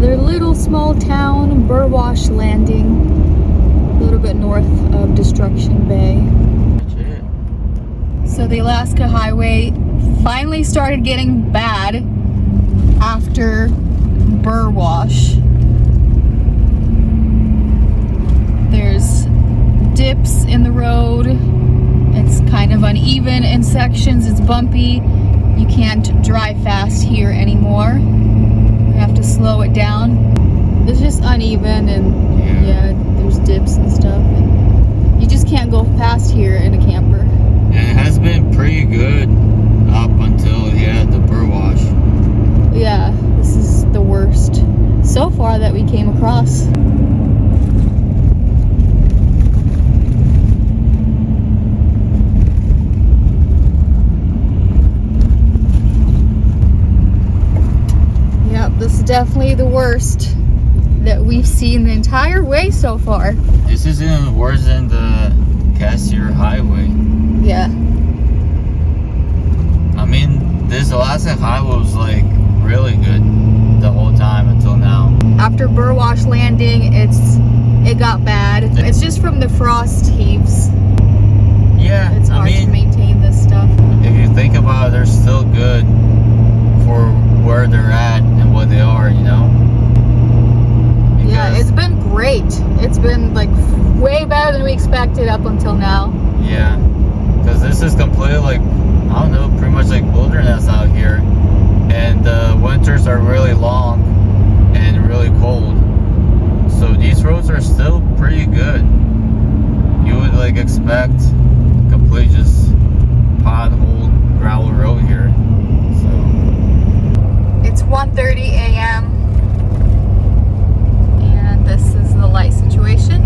another little small town, Burwash Landing, a little bit north of Destruction Bay. So the Alaska Highway finally started getting bad after Burwash. There's dips in the road. It's kind of uneven in sections. It's bumpy. You can't drive fast here anymore. You have to slow it down. It's just uneven, and yeah, there's dips and stuff. And you just can't go fast here in a camper. And it has been pretty good up until the Burwash. Yeah, this is the worst so far that we came across. This is definitely the worst that we've seen the entire way so far. This is even worse than the Cassier Highway. Yeah. I mean, this Alaska Highway was like really good the whole time until now. After Burwash Landing, it got bad. It's just from the frost heaves. Yeah, it's hard to maintain this stuff. If you think about it, they're still good for where they're at and what they are, you know? Yeah, it's been great. It's been like way better than we expected up until now. Yeah, because this is completely like, I don't know, pretty much like wilderness out here. And the winters are really long and really cold. So these roads are still pretty good. You would like expect complete just pothole gravel road here. It's 1:30 a.m. and this is the light situation.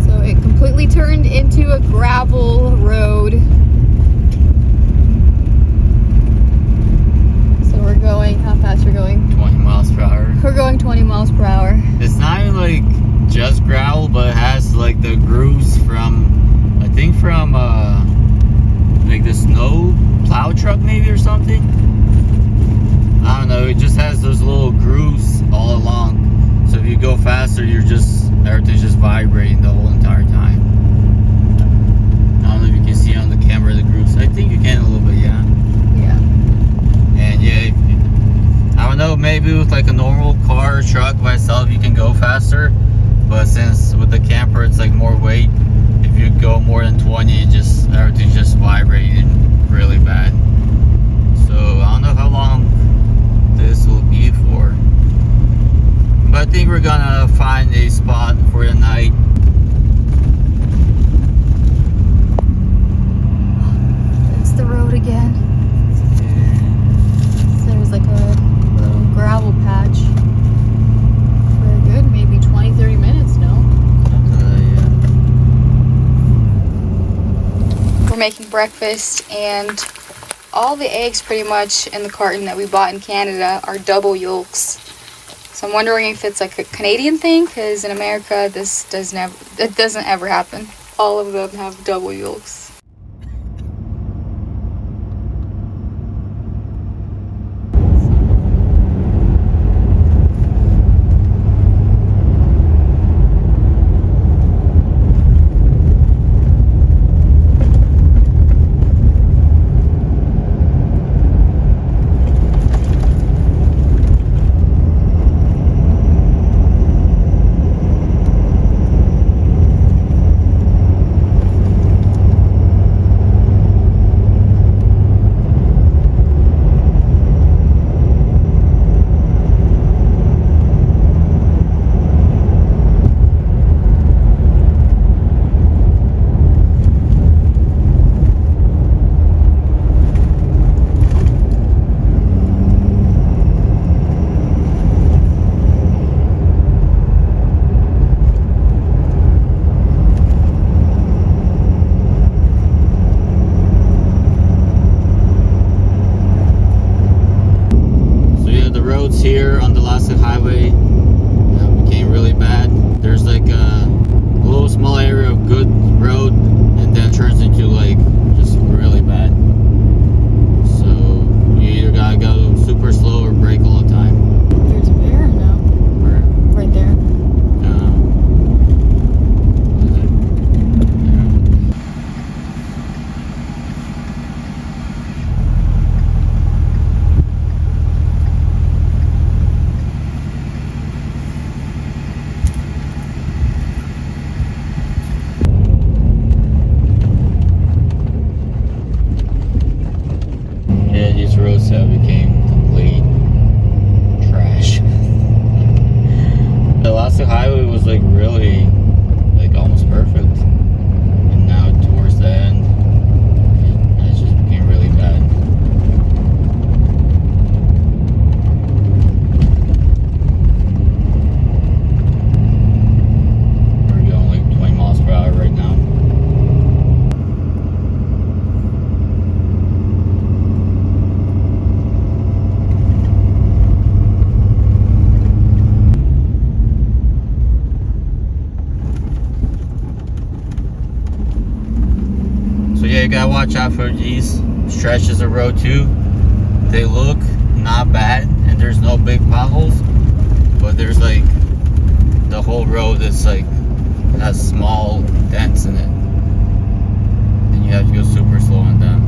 So it completely turned into a gravel road. So we're going, how fast we're going? 20 miles per hour. We're going 20 miles per hour. It's not even like just gravel, but it has like the grooves from, I think from like the snow plow truck maybe or something. I don't know, it just has those little grooves all along, so if you go faster, everything's just vibrating the whole entire time. I don't know if you can see on the camera the grooves. I think you can a little bit. Yeah. And yeah, I don't know, maybe with like a normal car or truck by itself you can go faster, but since with the camper it's like more weight, if you go more than 20, everything's just vibrating really bad. So I don't know how long this will be for, but I think we're gonna find a spot for the night. It's the road again. So there's like a little gravel patch. Very good, maybe 20-30 minutes now. We're making breakfast, and all the eggs pretty much in the carton that we bought in Canada are double yolks. So I'm wondering if it's like a Canadian thing, because in America it doesn't ever happen. All of them have double yolks. Here on the Alaska Highway became really bad. There's like a little small area of good road, and then it turns into like just really bad. So you either gotta go roads have became complete trash. The Alaska Highway was like really, like almost perfect, and now towards the end, it just became really bad. We're going like 20 miles per hour right now. So yeah, you gotta watch out for these stretches of road too. They look not bad, and there's no big potholes, but there's like the whole road is like has small dents in it, and you have to go super slow on them.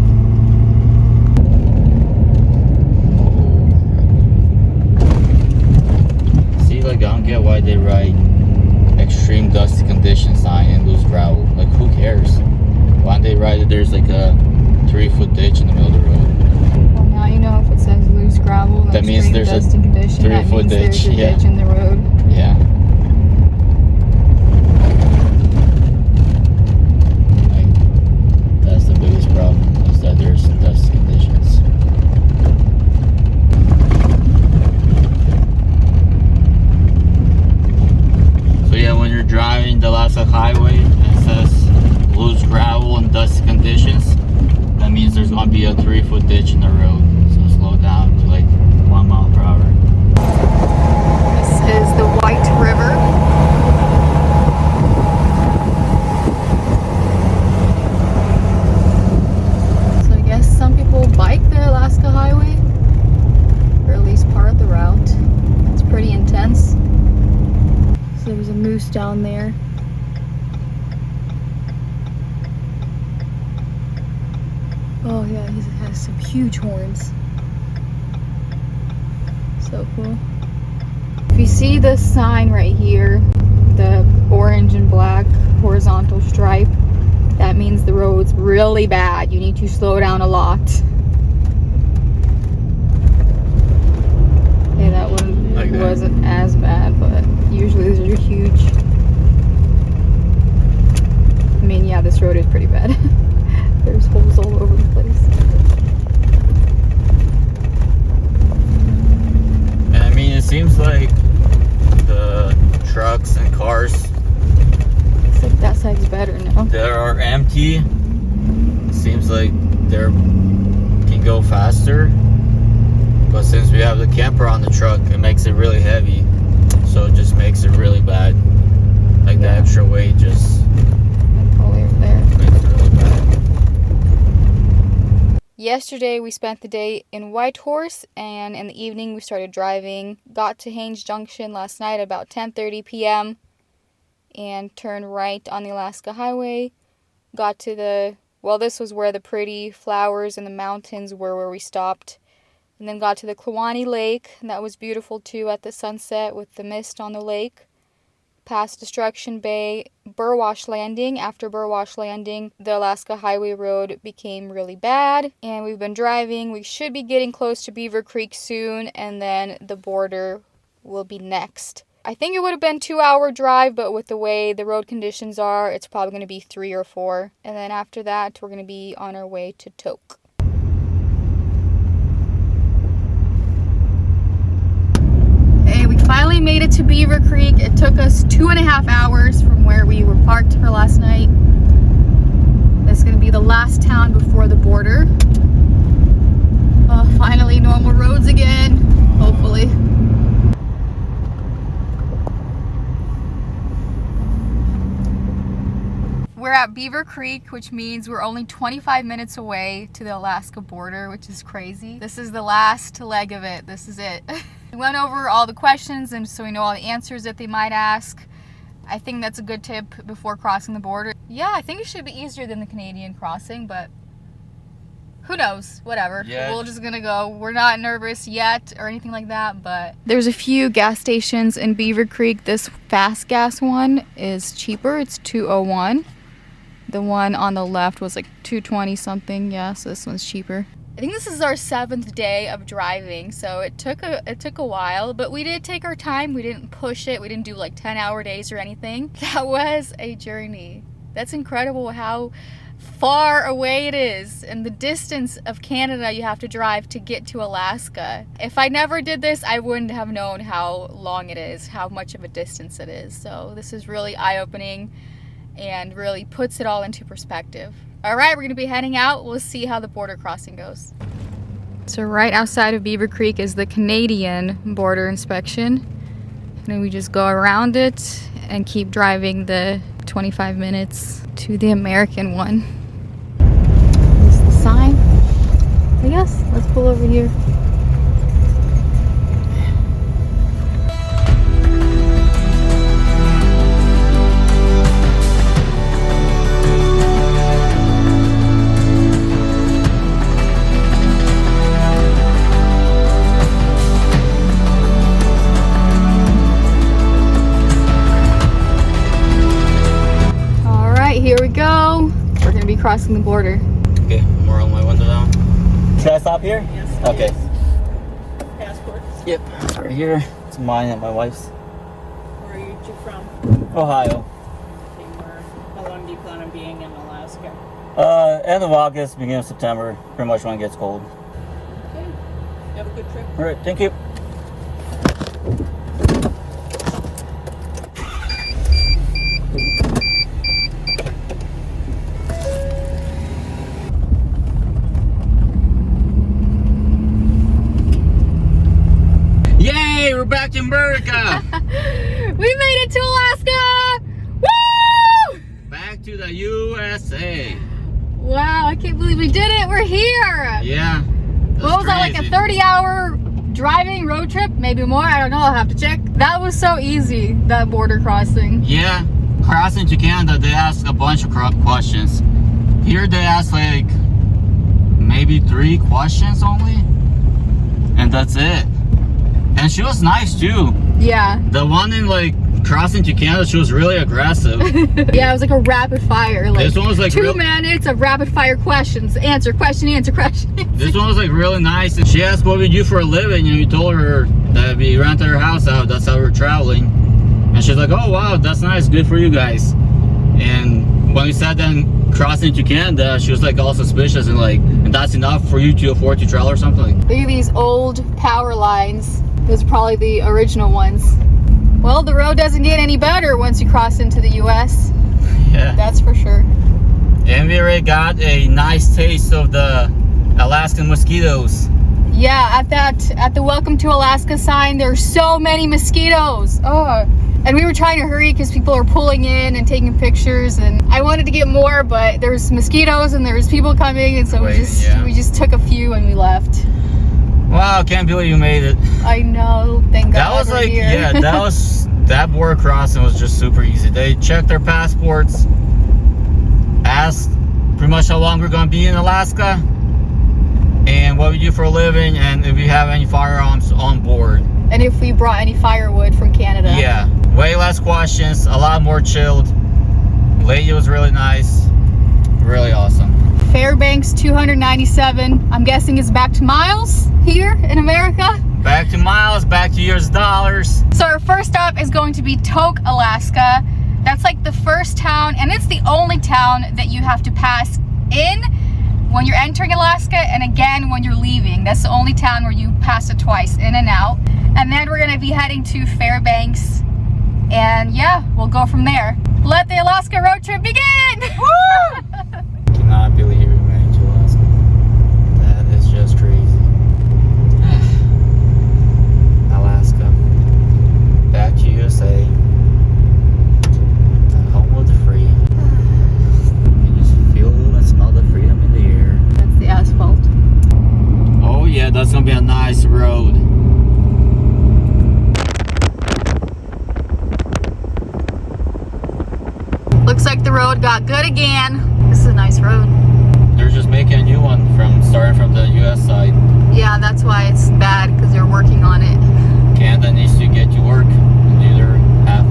See, like I don't get why they write extreme dusty condition sign in loose gravel. Like who cares? Why don't they write that there's like a 3-foot ditch in the middle of the road? Well, now you know if it says loose gravel, That means there's a dusty condition, that 3-foot means there's ditch, a yeah. ditch in the road. Yeah. Like, that's the biggest problem, is that there's dusty conditions. So yeah, when you're driving the Alaska Highway and it says loose gravel and dusty conditions, that means there's going to be a 3-foot ditch in the road. So slow down to like 1 mile per hour. This is the White River. So I guess some people bike the Alaska Highway, or at least part of the route. It's pretty intense. So there's a moose down there. Oh yeah, he has some huge horns. So cool. If you see the sign right here, the orange and black horizontal stripe, that means the road's really bad. You need to slow down a lot. Okay, that one Like that. wasn't as bad, but usually these are huge. I mean, yeah, this road is pretty bad. There's holes all over the place. And I mean, it seems like the trucks and cars Looks like that side's better now. that are empty, seems like they can go faster. But since we have the camper on the truck, it makes it really heavy. So it just makes it really bad. Like the Yeah. extra weight just All the way over there. makes it really bad. Yesterday we spent the day in Whitehorse, and in the evening we started driving. Got to Haines Junction last night about 10:30 p.m. and turned right on the Alaska Highway. Got to this was where the pretty flowers and the mountains were where we stopped. And then got to the Kluane Lake, and that was beautiful too at the sunset with the mist on the lake. Past Destruction Bay, Burwash Landing. After Burwash Landing, the Alaska Highway Road became really bad, and we've been driving. We should be getting close to Beaver Creek soon, and then the border will be next. I think it would have been a 2-hour drive, but with the way the road conditions are, it's probably going to be 3 or 4. And then after that, we're going to be on our way to Tok. Hey, we finally made it to Beaver Creek. It took us 2.5 hours from where we were parked for last night. That's going to be the last town before the border. Finally, normal roads again, hopefully. We're at Beaver Creek, which means we're only 25 minutes away to the Alaska border, which is crazy. This is the last leg of it. This is it. We went over all the questions, and so we know all the answers that they might ask. I think that's a good tip before crossing the border. Yeah, I think it should be easier than the Canadian crossing, but who knows? Whatever. Yeah. We're just gonna go. We're not nervous yet or anything like that, but there's a few gas stations in Beaver Creek. This fast gas one is cheaper. It's $2.01. The one on the left was like $2.20 something. Yeah, so this one's cheaper. I think this is our 7th day of driving, so it took a while, but we did take our time. We didn't push it. We didn't do like 10-hour days or anything. That was a journey. That's incredible how far away it is, and the distance of Canada you have to drive to get to Alaska. If I never did this, I wouldn't have known how long it is, how much of a distance it is. So this is really eye-opening and really puts it all into perspective. All right, we're gonna be heading out. We'll see how the border crossing goes. So right outside of Beaver Creek is the Canadian border inspection. And then we just go around it and keep driving the 25 minutes to the American one. This is the sign. I guess let's pull over here. Here we go. We're gonna be crossing the border. Okay, I'm rolling my window down. Should I stop here? Yes. Okay. Passports? Yep, it's right here. It's mine and my wife's. Where are you two from? Ohio. Okay, how long do you plan on being in Alaska? End of August, beginning of September. Pretty much when it gets cold. Okay. Have a good trip. All right, thank you. We're back to America. We made it to Alaska. Woo! Back to the USA. Wow, I can't believe we did it. We're here. Yeah. What was that, like a 30-hour driving road trip? Maybe more. I don't know. I'll have to check. That was so easy, that border crossing. Yeah. Crossing to Canada, they ask a bunch of questions. Here they ask like maybe 3 questions only. And that's it. And she was nice too. Yeah. The one in like crossing to Canada, she was really aggressive. Yeah, it was like a rapid fire. Like this one was like 2 minutes of rapid fire questions. Answer, question, answer, question. This one was like really nice. And she asked what we do for a living, and we told her that we rented her house out. That's how we're traveling. And she's like, oh wow, that's nice, good for you guys. And when we sat down crossing to Canada, she was like all suspicious and like, and that's enough for you to afford to travel or something. Look at these old power lines. Those are probably the original ones. Well, the road doesn't get any better once you cross into the US. Yeah. That's for sure. And we already got a nice taste of the Alaskan mosquitoes. Yeah, at the Welcome to Alaska sign, there's so many mosquitoes. Oh. And we were trying to hurry because people are pulling in and taking pictures, and I wanted to get more, but there's mosquitoes and there's people coming, and so we just took a few and we left. Wow, can't believe you made it. I know, thank God. That was like, here. yeah, that border crossing was just super easy. They checked their passports, asked pretty much how long we're going to be in Alaska, and what we do for a living, and if we have any firearms on board. And if we brought any firewood from Canada. Yeah, way less questions, a lot more chilled. Lady was really nice, really awesome. Fairbanks 297. I'm guessing it's back to miles here in America. Back to miles, back to US dollars. So our first stop is going to be Tok, Alaska. That's like the first town, and it's the only town that you have to pass in when you're entering Alaska, and again when you're leaving. That's the only town where you pass it twice, in and out. And then we're gonna be heading to Fairbanks, and yeah, we'll go from there. Let the Alaska road trip begin! Woo! Cannot believe we made it to Alaska. That is just crazy. Alaska, back to USA, the home of the free. You just feel and smell the freedom in the air. That's the asphalt. Oh yeah, that's gonna be a nice road. Looks like the road got good again. This is a nice road. They're just making a new one starting from the US side. Yeah, that's why it's bad, because they're working on it. Canada needs to get to work and do their half.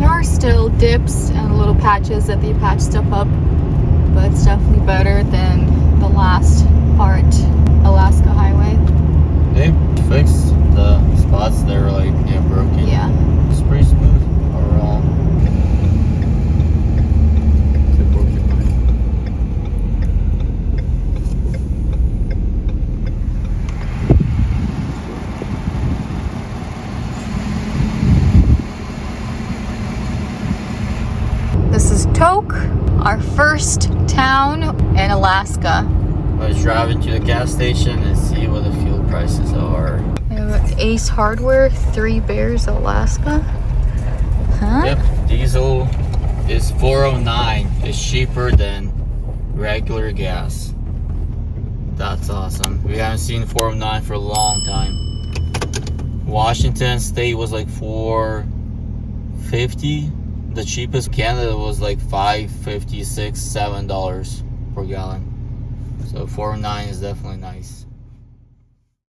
There are still dips and little patches that they patch stuff up, but it's definitely better than the last part. Alaska Highway. They fixed the spots that were like broken. Yeah. It's pretty smooth overall. It's a porcupine. This is Tok, our first town in Alaska. I was driving to the gas station and see what the fuel prices are. We have Ace Hardware, Three Bears, Alaska. Huh? Yep, diesel is $4.09. It's cheaper than regular gas. That's awesome. We haven't seen $4.09 for a long time. Washington State was like $4.50. The cheapest Canada was like $5.56, $7 per gallon. So $4.09 is definitely nice.